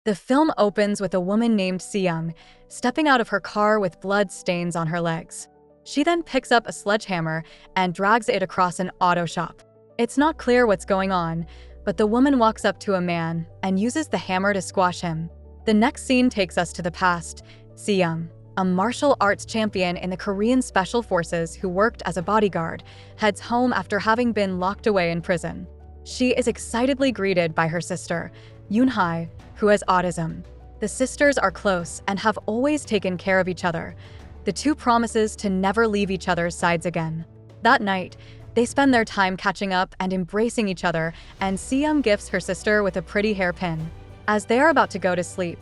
The film opens with a woman named Seyoung stepping out of her car with blood stains on her legs. She then picks up a sledgehammer and drags it across an auto shop. It's not clear what's going on, but the woman walks up to a man and uses the hammer to squash him. The next scene takes us to the past. Seyoung, a martial arts champion in the Korean Special Forces who worked as a bodyguard, heads home after having been locked away in prison. She is excitedly greeted by her sister, Yoon-hae, who has autism. The sisters are close and have always taken care of each other. The two promises to never leave each other's sides again. That night, they spend their time catching up and embracing each other, and Seyoung gifts her sister with a pretty hairpin. As they are about to go to sleep,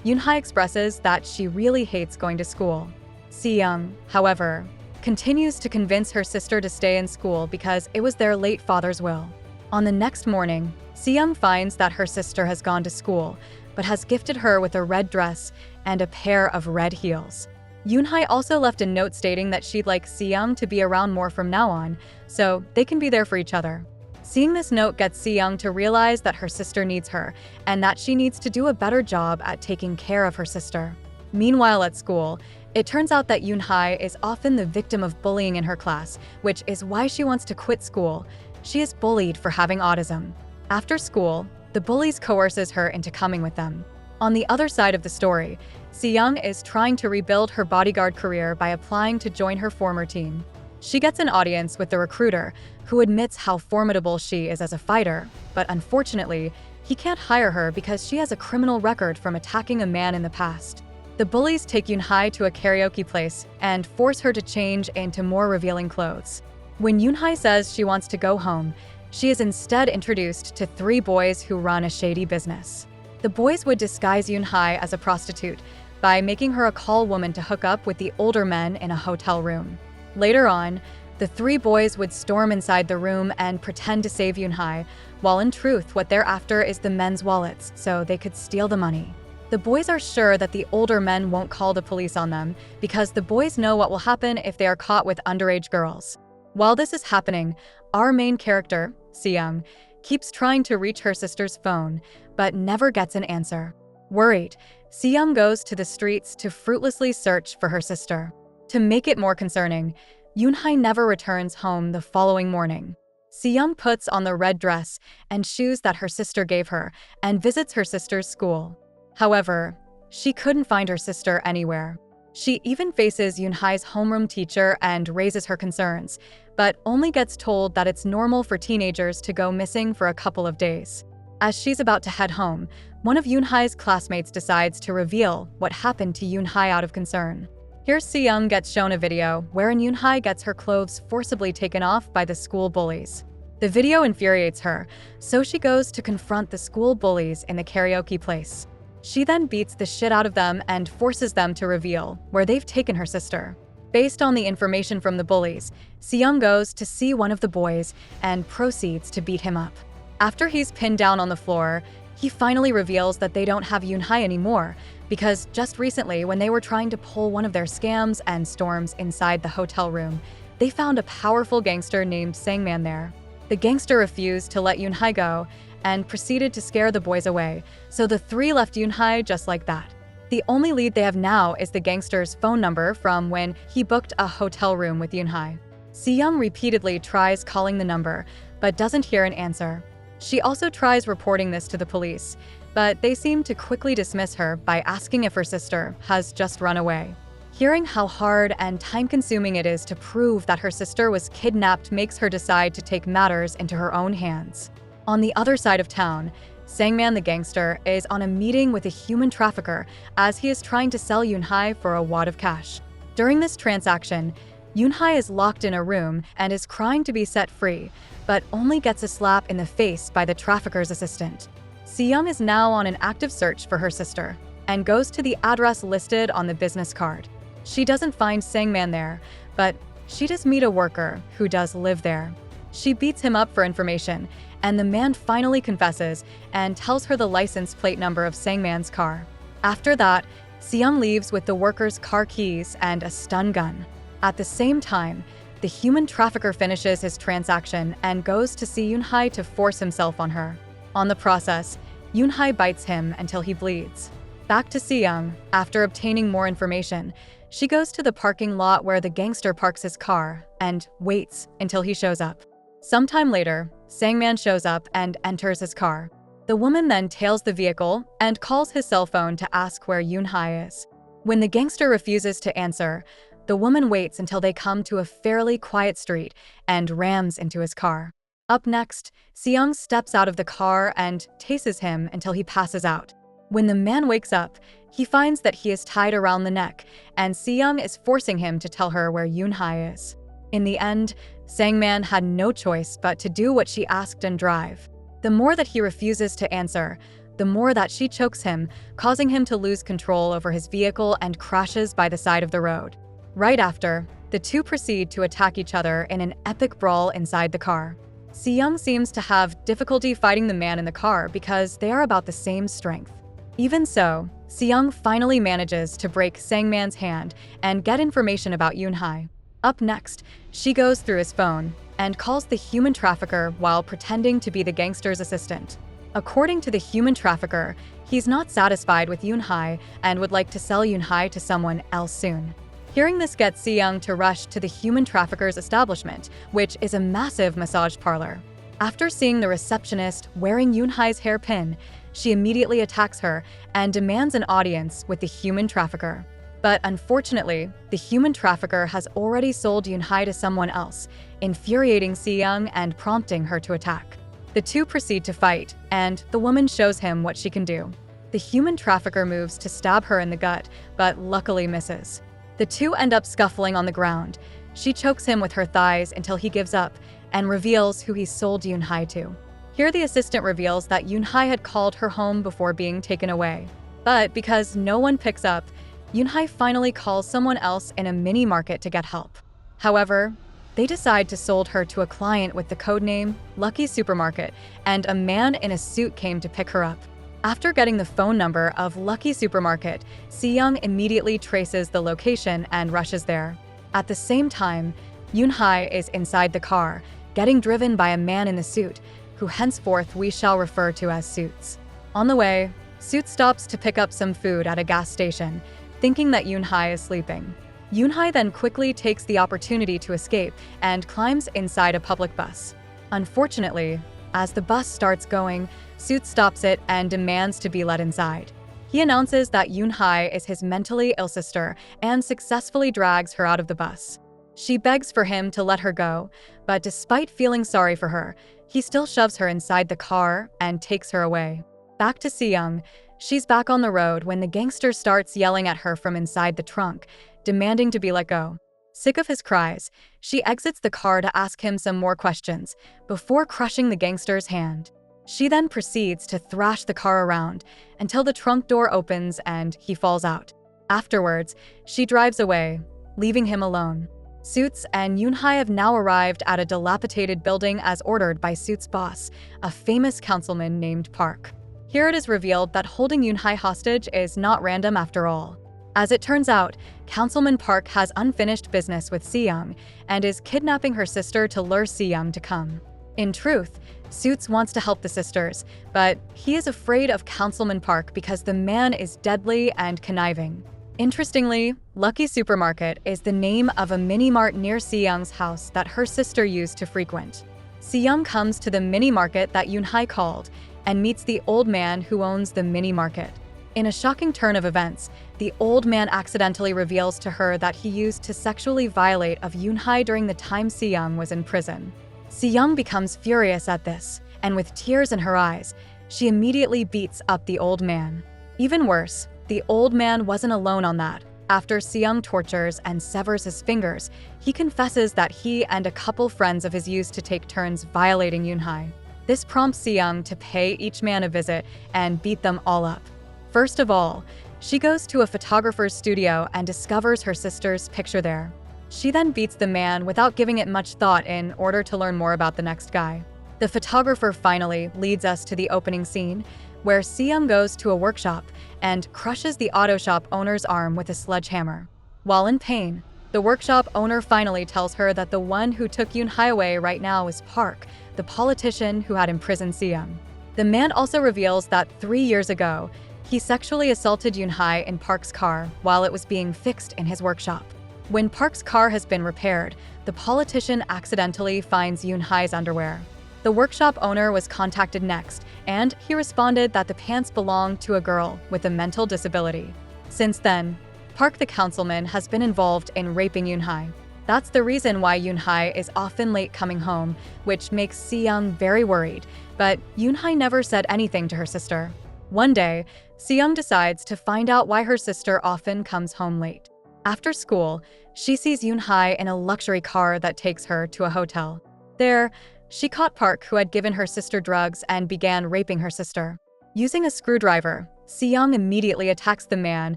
Yoon-hae expresses that she really hates going to school. Seyoung, however, continues to convince her sister to stay in school because it was their late father's will. On the next morning, Seyoung finds that her sister has gone to school, but has gifted her with a red dress and a pair of red heels. Yoon-hae also left a note stating that she'd like Seyoung to be around more from now on, so they can be there for each other. Seeing this note gets Seyoung to realize that her sister needs her, and that she needs to do a better job at taking care of her sister. Meanwhile at school, it turns out that Yoon-hae is often the victim of bullying in her class, which is why she wants to quit school. She is bullied for having autism. After school, the bullies coerces her into coming with them. On the other side of the story, Seyoung is trying to rebuild her bodyguard career by applying to join her former team. She gets an audience with the recruiter, who admits how formidable she is as a fighter, but unfortunately, he can't hire her because she has a criminal record from attacking a man in the past. The bullies take Yoon-hae to a karaoke place and force her to change into more revealing clothes. When Yoon-hae says she wants to go home, she is instead introduced to 3 boys who run a shady business. The boys would disguise Yoon-hae as a prostitute by making her a call woman to hook up with the older men in a hotel room. Later on, the 3 boys would storm inside the room and pretend to save Yoon-hae, while in truth what they're after is the men's wallets, so they could steal the money. The boys are sure that the older men won't call the police on them because the boys know what will happen if they are caught with underage girls. While this is happening, our main character, Seyoung, keeps trying to reach her sister's phone, but never gets an answer. Worried, Seyoung goes to the streets to fruitlessly search for her sister. To make it more concerning, Yoon-hae never returns home the following morning. Seyoung puts on the red dress and shoes that her sister gave her and visits her sister's school. However, she couldn't find her sister anywhere. She even faces Yoon-hae's homeroom teacher and raises her concerns, but only gets told that it's normal for teenagers to go missing for a couple of days. As she's about to head home, one of Yoon-hae's classmates decides to reveal what happened to Yoon-hae out of concern. Here Seyoung gets shown a video wherein Yoon-hae gets her clothes forcibly taken off by the school bullies. The video infuriates her, so she goes to confront the school bullies in the karaoke place. She then beats the shit out of them and forces them to reveal where they've taken her sister. Based on the information from the bullies, Seyoung goes to see one of the boys and proceeds to beat him up. After he's pinned down on the floor, he finally reveals that they don't have Yoon-hae anymore because just recently when they were trying to pull one of their scams and storms inside the hotel room, they found a powerful gangster named Sangman there. The gangster refused to let Yoon-hae go and proceeded to scare the boys away, so the 3 left Yoon-hae just like that. The only lead they have now is the gangster's phone number from when he booked a hotel room with Yoon-hae. Seyoung repeatedly tries calling the number, but doesn't hear an answer. She also tries reporting this to the police, but they seem to quickly dismiss her by asking if her sister has just run away. Hearing how hard and time-consuming it is to prove that her sister was kidnapped makes her decide to take matters into her own hands. On the other side of town, Sangman the gangster is on a meeting with a human trafficker as he is trying to sell Yoon-hae for a wad of cash. During this transaction, Yoon-hae is locked in a room and is crying to be set free, but only gets a slap in the face by the trafficker's assistant. Seyoung is now on an active search for her sister and goes to the address listed on the business card. She doesn't find Sangman there, but she does meet a worker who does live there. She beats him up for information, and the man finally confesses and tells her the license plate number of Sangman's car. After that, Seyoung leaves with the worker's car keys and a stun gun. At the same time, the human trafficker finishes his transaction and goes to see Yoon-hae to force himself on her. On the process, Yoon-hae bites him until he bleeds. Back to Seyoung, after obtaining more information, she goes to the parking lot where the gangster parks his car and waits until he shows up. Sometime later, Sangman shows up and enters his car. The woman then tails the vehicle and calls his cell phone to ask where Yoon-hae is. When the gangster refuses to answer, the woman waits until they come to a fairly quiet street and rams into his car. Up next, Seyoung steps out of the car and tases him until he passes out. When the man wakes up, he finds that he is tied around the neck, and Seyoung is forcing him to tell her where Yoon-hae is. In the end, Sangman had no choice but to do what she asked and drive. The more that he refuses to answer, the more that she chokes him, causing him to lose control over his vehicle and crashes by the side of the road. Right after, the two proceed to attack each other in an epic brawl inside the car. Seyoung seems to have difficulty fighting the man in the car because they are about the same strength. Even so, Seyoung finally manages to break Sangman's hand and get information about Yoon-hae. Up next, she goes through his phone and calls the human trafficker while pretending to be the gangster's assistant. According to the human trafficker, he's not satisfied with Yoon-hae and would like to sell Yoon-hae to someone else soon. Hearing this gets Seyoung to rush to the human trafficker's establishment, which is a massive massage parlor. After seeing the receptionist wearing Yoon-hae's hairpin, she immediately attacks her and demands an audience with the human trafficker. But unfortunately, the human trafficker has already sold Yoon-hae to someone else, infuriating Seyoung and prompting her to attack. The two proceed to fight, and the woman shows him what she can do. The human trafficker moves to stab her in the gut, but luckily misses. The two end up scuffling on the ground. She chokes him with her thighs until he gives up and reveals who he sold Yoon-hae to. Here the assistant reveals that Yoon-hae had called her home before being taken away. But because no one picks up, Yoon-hae finally calls someone else in a mini-market to get help. However, they decide to sold her to a client with the codename Lucky Supermarket, and a man in a suit came to pick her up. After getting the phone number of Lucky Supermarket, Seyoung immediately traces the location and rushes there. At the same time, Yoon-hae is inside the car, getting driven by a man in the suit, who henceforth we shall refer to as Suits. On the way, Suits stops to pick up some food at a gas station, thinking that Yoon-hae is sleeping. Yoon-hae then quickly takes the opportunity to escape and climbs inside a public bus. Unfortunately, as the bus starts going, Suits stops it and demands to be let inside. He announces that Yoon-hae is his mentally ill sister and successfully drags her out of the bus. She begs for him to let her go, but despite feeling sorry for her, he still shoves her inside the car and takes her away. Back to Seyoung, she's back on the road when the gangster starts yelling at her from inside the trunk, demanding to be let go. Sick of his cries, she exits the car to ask him some more questions before crushing the gangster's hand. She then proceeds to thrash the car around until the trunk door opens and he falls out. Afterwards, she drives away, leaving him alone. Suits and Yoon-hae have now arrived at a dilapidated building as ordered by Suits' boss, a famous councilman named Park. Here it is revealed that holding Yoon-hae hostage is not random after all. As it turns out, Councilman Park has unfinished business with Seyoung and is kidnapping her sister to lure Seyoung to come. In truth, Suits wants to help the sisters, but he is afraid of Councilman Park because the man is deadly and conniving. Interestingly, Lucky Supermarket is the name of a mini-mart near Seyoung's house that her sister used to frequent. Seyoung comes to the mini-market that Yoon-hae called and meets the old man who owns the mini-market. In a shocking turn of events, the old man accidentally reveals to her that he used to sexually violate of Yoon-hae during the time Seyoung was in prison. Seyoung becomes furious at this, and with tears in her eyes, she immediately beats up the old man. Even worse, the old man wasn't alone on that. After Seyoung tortures and severs his fingers, he confesses that he and a couple friends of his used to take turns violating Yoon-hae. This prompts Seyoung to pay each man a visit and beat them all up. First of all, she goes to a photographer's studio and discovers her sister's picture there. She then beats the man without giving it much thought in order to learn more about the next guy. The photographer finally leads us to the opening scene, where Seyoung goes to a workshop and crushes the auto shop owner's arm with a sledgehammer. While in pain, the workshop owner finally tells her that the one who took Yoon-hae away right now is Park, the politician who had imprisoned Seyoung. The man also reveals that 3 years ago, he sexually assaulted Yoon-hae in Park's car while it was being fixed in his workshop. When Park's car has been repaired, the politician accidentally finds Yoon-hae's underwear. The workshop owner was contacted next, and he responded that the pants belonged to a girl with a mental disability. Since then, Park the councilman has been involved in raping Yoon-hae. That's the reason why Yoon-hae is often late coming home, which makes Si-young very worried, but Yoon-hae never said anything to her sister. One day, Si-young decides to find out why her sister often comes home late. After school, she sees Yoon-hae in a luxury car that takes her to a hotel. There, she caught Park, who had given her sister drugs and began raping her sister. Using a screwdriver, Si-young immediately attacks the man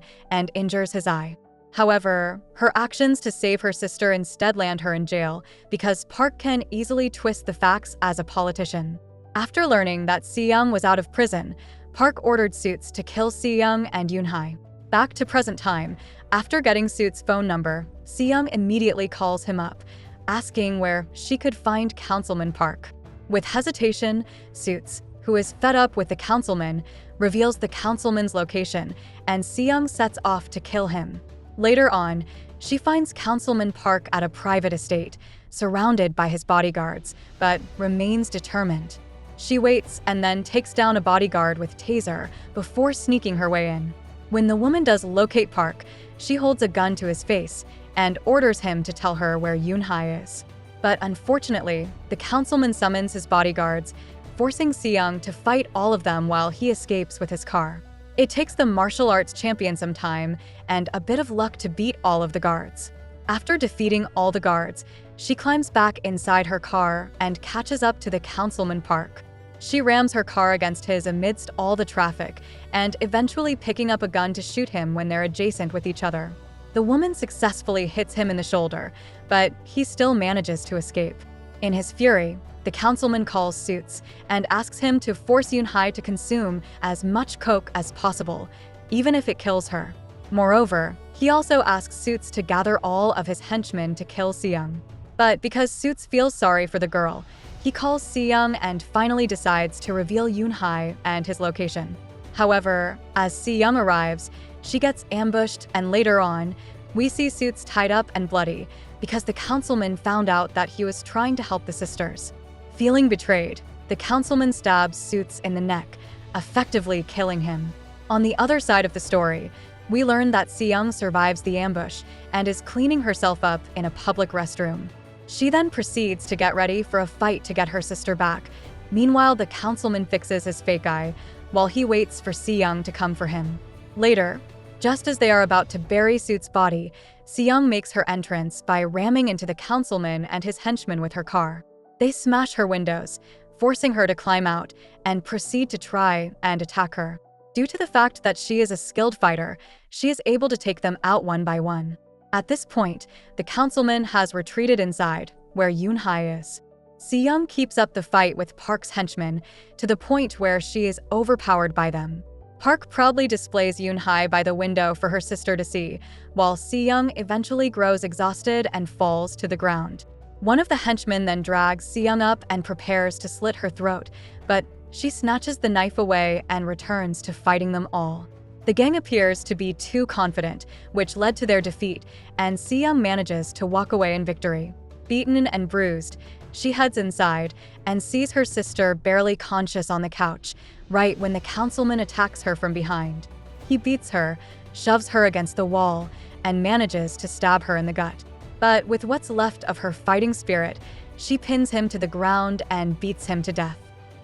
and injures his eye. However, her actions to save her sister instead land her in jail because Park can easily twist the facts as a politician. After learning that Si-young was out of prison, Park ordered Suits to kill Si-young and Yoon-hae. Back to present time, after getting Suits' phone number, Si-young immediately calls him up, asking where she could find Councilman Park. With hesitation, Suits, who is fed up with the councilman, reveals the councilman's location, and Si-young sets off to kill him. Later on, she finds Councilman Park at a private estate, surrounded by his bodyguards, but remains determined. She waits and then takes down a bodyguard with taser before sneaking her way in. When the woman does locate Park, she holds a gun to his face and orders him to tell her where Yoon-hae is. But unfortunately, the councilman summons his bodyguards, forcing Si-young to fight all of them while he escapes with his car. It takes the martial arts champion some time and a bit of luck to beat all of the guards. After defeating all the guards, she climbs back inside her car and catches up to the Councilman Park. She rams her car against his amidst all the traffic and eventually picking up a gun to shoot him when they're adjacent with each other. The woman successfully hits him in the shoulder, but he still manages to escape. In his fury, the councilman calls Suits and asks him to force Yoon-hae to consume as much coke as possible, even if it kills her. Moreover, he also asks Suits to gather all of his henchmen to kill Si-young. But because Suits feels sorry for the girl, he calls Si-young and finally decides to reveal Yoon-hae and his location. However, as Si-young arrives, she gets ambushed, and later on, we see Suits tied up and bloody because the councilman found out that he was trying to help the sisters. Feeling betrayed, the councilman stabs Suits in the neck, effectively killing him. On the other side of the story, we learn that Si-young survives the ambush and is cleaning herself up in a public restroom. She then proceeds to get ready for a fight to get her sister back. Meanwhile, the councilman fixes his fake eye while he waits for Si-young to come for him. Later, just as they are about to bury Suits' body, Si-young makes her entrance by ramming into the councilman and his henchmen with her car. They smash her windows, forcing her to climb out, and proceed to try and attack her. Due to the fact that she is a skilled fighter, she is able to take them out one by one. At this point, the councilman has retreated inside, where Yoon-hae is. Si-young keeps up the fight with Park's henchmen to the point where she is overpowered by them. Park proudly displays Yoon-hae by the window for her sister to see, while Si-young eventually grows exhausted and falls to the ground. One of the henchmen then drags Si-young up and prepares to slit her throat, but she snatches the knife away and returns to fighting them all. The gang appears to be too confident, which led to their defeat, and Si-young manages to walk away in victory. Beaten and bruised, she heads inside and sees her sister barely conscious on the couch, right when the councilman attacks her from behind. He beats her, shoves her against the wall, and manages to stab her in the gut. But with what's left of her fighting spirit, she pins him to the ground and beats him to death.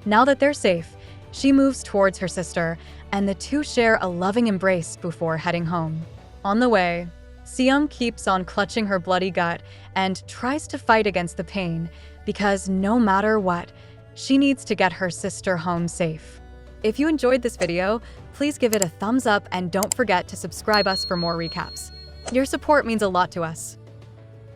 Now that they're safe, she moves towards her sister, and the two share a loving embrace before heading home. On the way, Si-young keeps on clutching her bloody gut and tries to fight against the pain because no matter what, she needs to get her sister home safe. If you enjoyed this video, please give it a thumbs up and don't forget to subscribe us for more recaps. Your support means a lot to us.